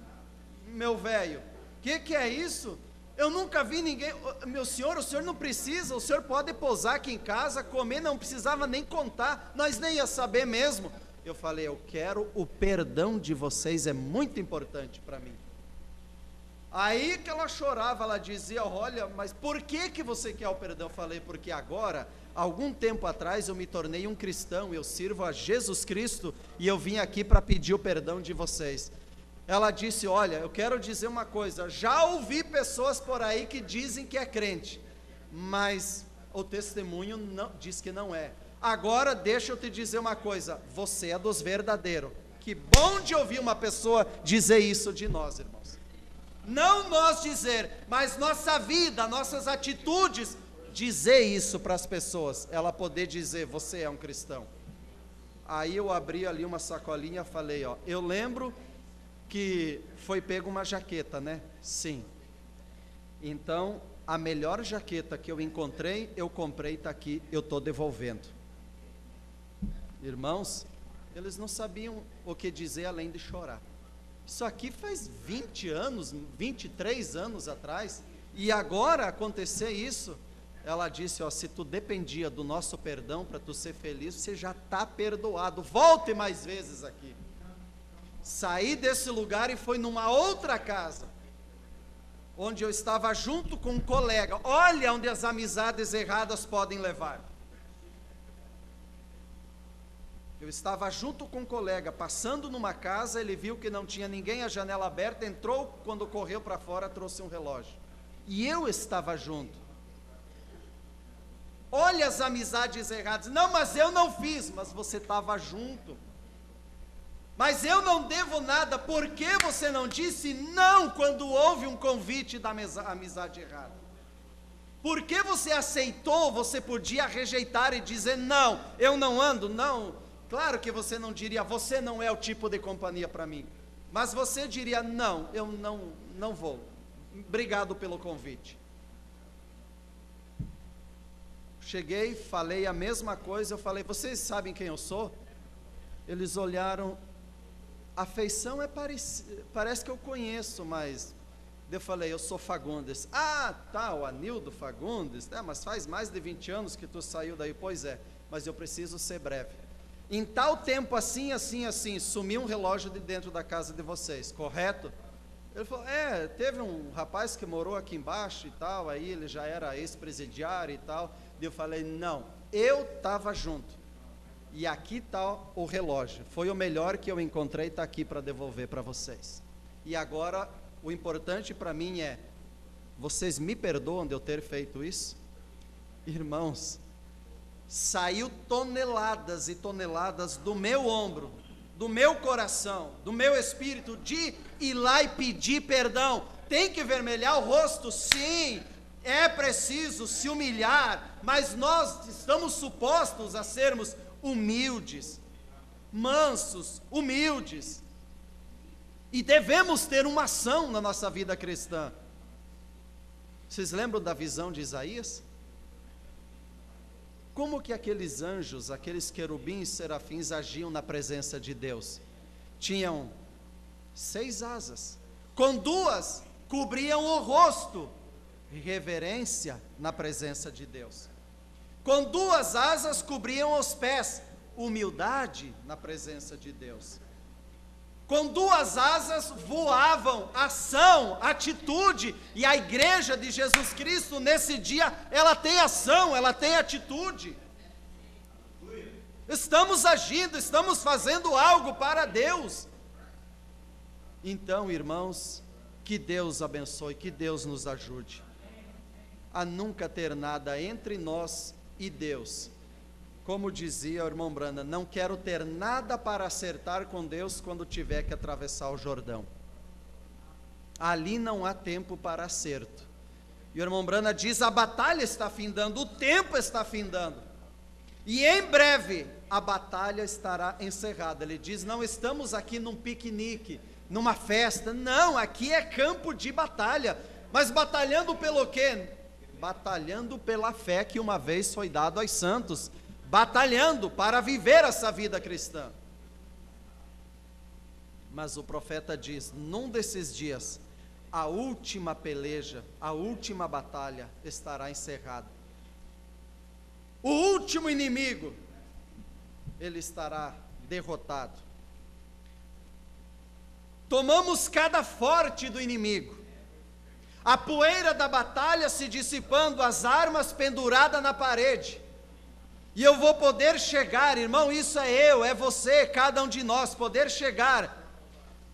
meu velho? O que é isso? Eu nunca vi ninguém, meu senhor, o senhor não precisa, o senhor pode pousar aqui em casa, comer, não precisava nem contar, nós nem ia saber mesmo. Eu falei, eu quero o perdão de vocês, é muito importante para mim. Aí que ela chorava, ela dizia, olha, mas por que você quer o perdão? Eu falei, porque agora, algum tempo atrás eu me tornei um cristão, eu sirvo a Jesus Cristo, e eu vim aqui para pedir o perdão de vocês. Ela disse, olha, eu quero dizer uma coisa, já ouvi pessoas por aí que dizem que é crente, mas o testemunho diz que não é. Agora deixa eu te dizer uma coisa, você é dos verdadeiros. Que bom de ouvir uma pessoa dizer isso de nós, irmãos. Não nós dizer, mas nossa vida, nossas atitudes, dizer isso para as pessoas, ela poder dizer, você é um cristão. Aí eu abri ali uma sacolinha e falei, ó, eu lembro que foi pego uma jaqueta, né? Sim. Então, a melhor jaqueta que eu encontrei, eu comprei, está aqui, eu estou devolvendo. Irmãos, eles não sabiam o que dizer além de chorar. Isso aqui faz 20 anos, 23 anos atrás, e agora acontecer isso, ela disse, ó, se tu dependia do nosso perdão para tu ser feliz, você já está perdoado, volte mais vezes aqui. Saí desse lugar e fui numa outra casa, onde eu estava junto com um colega, olha onde as amizades erradas podem levar. Eu estava junto com um colega, passando numa casa, ele viu que não tinha ninguém, a janela aberta, entrou, quando correu para fora, trouxe um relógio. E eu estava junto. Olha as amizades erradas. Não, mas eu não fiz, mas você estava junto. Mas eu não devo nada, por que você não disse não quando houve um convite da amizade errada? Por que você aceitou, você podia rejeitar e dizer não, eu não ando, não. Claro que você não diria, você não é o tipo de companhia para mim, mas você diria, não, eu não vou, obrigado pelo convite. Cheguei, falei a mesma coisa, eu falei, vocês sabem quem eu sou? Eles olharam, a feição é parece que eu conheço, mas eu falei, eu sou Fagundes. Ah, tá, o Anildo Fagundes, mas faz mais de 20 anos que tu saiu daí. Pois é, mas eu preciso ser breve. Em tal tempo assim, sumiu um relógio de dentro da casa de vocês, correto? Ele falou, teve um rapaz que morou aqui embaixo e tal, aí ele já era ex-presidiário e tal. E eu falei, não, eu estava junto. E aqui está o relógio, foi o melhor que eu encontrei, está aqui para devolver para vocês. E agora, o importante para mim é, vocês me perdoam de eu ter feito isso? Irmãos, saiu toneladas e toneladas do meu ombro, do meu coração, do meu espírito, de ir lá e pedir perdão. Tem que vermelhar o rosto? Sim, é preciso se humilhar, mas nós estamos supostos a sermos humildes, mansos, humildes, e devemos ter uma ação na nossa vida cristã. Vocês lembram da visão de Isaías? Como que aqueles anjos, aqueles querubins, serafins agiam na presença de Deus? Tinham 6 asas, com 2 cobriam o rosto, reverência na presença de Deus. Com 2 asas cobriam os pés, humildade na presença de Deus. Com 2 asas voavam, ação, atitude, e a igreja de Jesus Cristo nesse dia, ela tem ação, ela tem atitude. Estamos agindo, estamos fazendo algo para Deus. Então, irmãos, que Deus abençoe, que Deus nos ajude a nunca ter nada entre nós e Deus. Como dizia o irmão Brana, não quero ter nada para acertar com Deus quando tiver que atravessar o Jordão. Ali não há tempo para acerto. E o irmão Brana diz, a batalha está findando, o tempo está findando. E em breve a batalha estará encerrada. Ele diz, não estamos aqui num piquenique, numa festa, não, aqui é campo de batalha. Mas batalhando pelo quê? Batalhando pela fé que uma vez foi dado aos santos, batalhando para viver essa vida cristã. Mas o profeta diz, num desses dias, a última peleja, a última batalha estará encerrada. O último inimigo, ele estará derrotado. Tomamos cada forte do inimigo, a poeira da batalha se dissipando, as armas penduradas na parede, e eu vou poder chegar, irmão, isso é eu, é você, cada um de nós, poder chegar,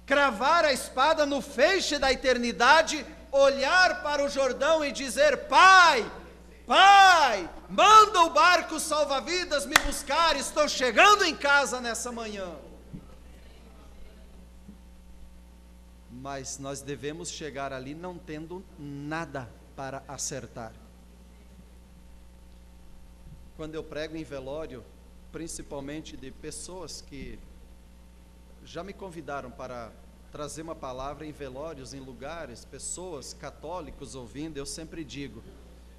cravar a espada no feixe da eternidade, olhar para o Jordão e dizer, Pai, Pai, manda o barco salva-vidas me buscar, estou chegando em casa nessa manhã. Mas nós devemos chegar ali não tendo nada para acertar. Quando eu prego em velório, principalmente de pessoas que já me convidaram para trazer uma palavra em velórios, em lugares, pessoas católicos ouvindo, eu sempre digo,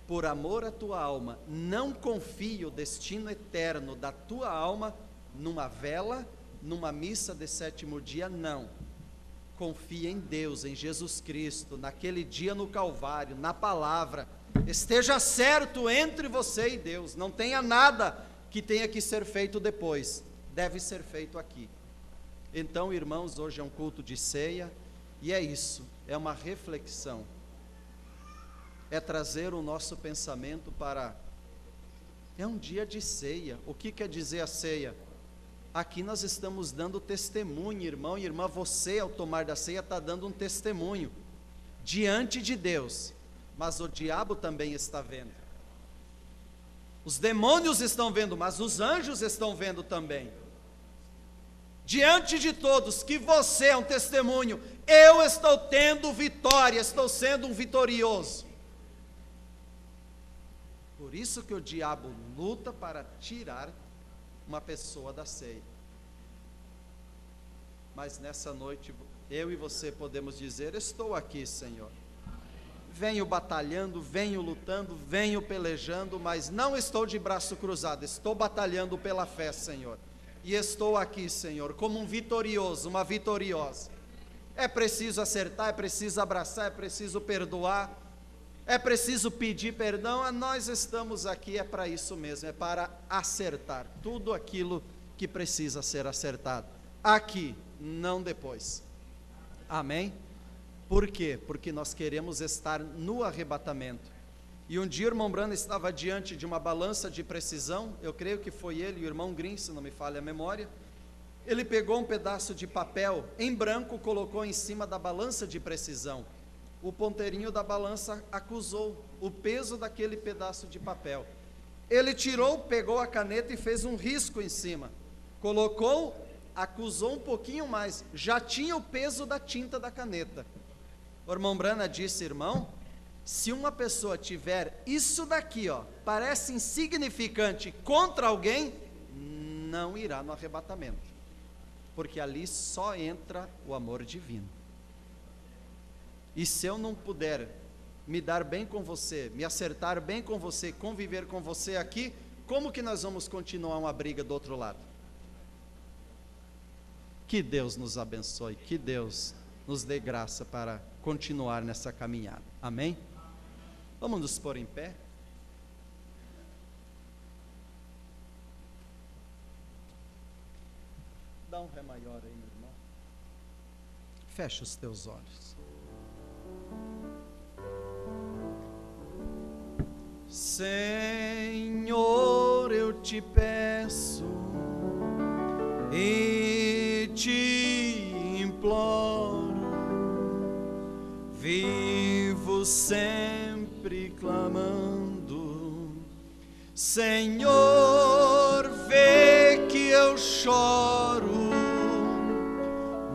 por amor à tua alma, não confie o destino eterno da tua alma numa vela, numa missa de 7º dia, não. Confie em Deus, em Jesus Cristo, naquele dia no Calvário, na palavra. Esteja certo entre você e Deus, não tenha nada que tenha que ser feito depois, deve ser feito aqui. Então, irmãos, hoje é um culto de ceia, e é isso, é uma reflexão, é trazer o nosso pensamento para, é um dia de ceia. O que quer dizer a ceia? Aqui nós estamos dando testemunho, irmão e irmã, você ao tomar da ceia está dando um testemunho, diante de Deus, mas o diabo também está vendo, os demônios estão vendo, mas os anjos estão vendo também, diante de todos, que você é um testemunho, eu estou tendo vitória, estou sendo um vitorioso. Por isso que o diabo luta para tirar uma pessoa da ceia. Mas nessa noite, eu e você podemos dizer, estou aqui, Senhor. Venho batalhando, venho lutando, venho pelejando, mas não estou de braço cruzado, estou batalhando pela fé, Senhor. E estou aqui, Senhor, como um vitorioso, uma vitoriosa. É preciso acertar, é preciso abraçar, é preciso perdoar, é preciso pedir perdão. Nós estamos aqui, é para isso mesmo, é para acertar tudo aquilo que precisa ser acertado, aqui, não depois. Amém? Por quê? Porque nós queremos estar no arrebatamento. E um dia o irmão Branham estava diante de uma balança de precisão, eu creio que foi ele, o irmão Green, se não me falha a memória. Ele pegou um pedaço de papel em branco, colocou em cima da balança de precisão. O ponteirinho da balança acusou o peso daquele pedaço de papel. Ele tirou, pegou a caneta e fez um risco em cima. Colocou, acusou um pouquinho mais, já tinha o peso da tinta da caneta. O irmão Branham disse: irmão, se uma pessoa tiver isso daqui, parece insignificante contra alguém, não irá no arrebatamento, porque ali só entra o amor divino. E se eu não puder me dar bem com você, me acertar bem com você, conviver com você aqui, como que nós vamos continuar uma briga do outro lado? Que Deus nos abençoe, que Deus nos dê graça para continuar nessa caminhada, amém? Vamos nos pôr em pé. Dá um ré maior aí, meu irmão. Fecha os teus olhos. Senhor, eu te peço e te imploro, vivo sempre clamando. Senhor, vê que eu choro,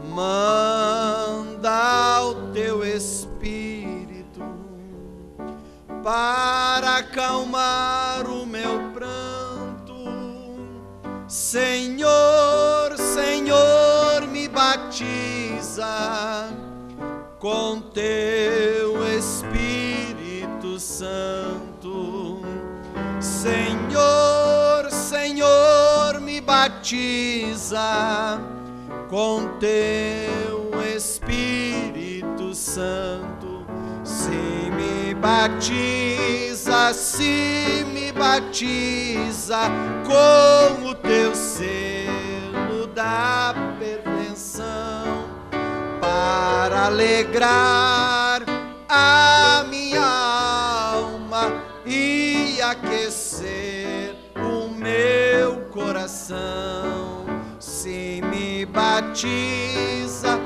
manda o teu Espírito para acalmar o meu pranto. Senhor, Senhor, me batiza com teu Espírito Santo. Senhor, Senhor, me batiza com teu Espírito Santo. Se me batiza com o teu selo da perfeição, para alegrar a minha alma e aquecer o meu coração. Se me batiza